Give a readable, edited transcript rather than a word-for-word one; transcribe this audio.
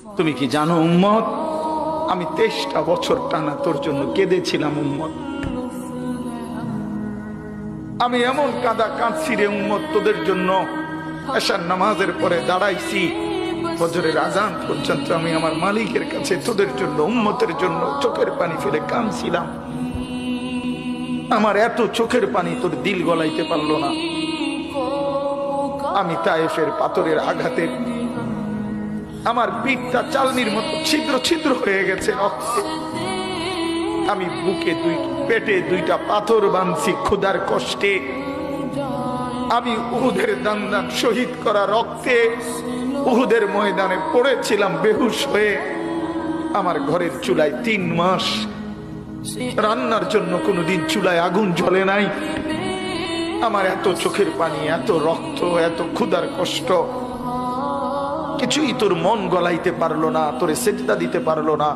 তুমি কি জানো উম্মত, আমি 23টা বছর টানা তোর জন্য কেঁদেছিলাম উম্মত। আমি এমন কাঁদা কাঁদছি রে উম্মত তোদের জন্য। এশার নামাজের পরে দাঁড়াইছি, ফজরের আজান পর্যন্ত আমি আমার মালিকের কাছে তোদের জন্য, উম্মতের জন্য চোখের পানি ফেলে কাঁদছিলাম। আমার এত চোখের পানি তোর দিল গলাইতে পারলো না। আমি তায়েফের পাথরের আঘাতে আমার পিঠটা চালনির মতো ছিদ্র ছিদ্র হয়ে গেছে রক্তে। আমি বুকে পেটে 2টা পাথর বাঁধছি ক্ষুধার কষ্টে। আমি উহুদের দান শহীদ করা রক্তে উহুদের ময়দানে পড়েছিলাম বেহুশ হয়ে। আমার ঘরের চুলায় 3 মাস রান্নার জন্য কোনোদিন চুলায় আগুন জ্বলে নাই। আমার এত চোখের পানি, এত রক্ত, এত ক্ষুধার কষ্ট, কিছুই তোর মন গলাইতে পারলো না, তোরে সেজদা দিতে পারলো না।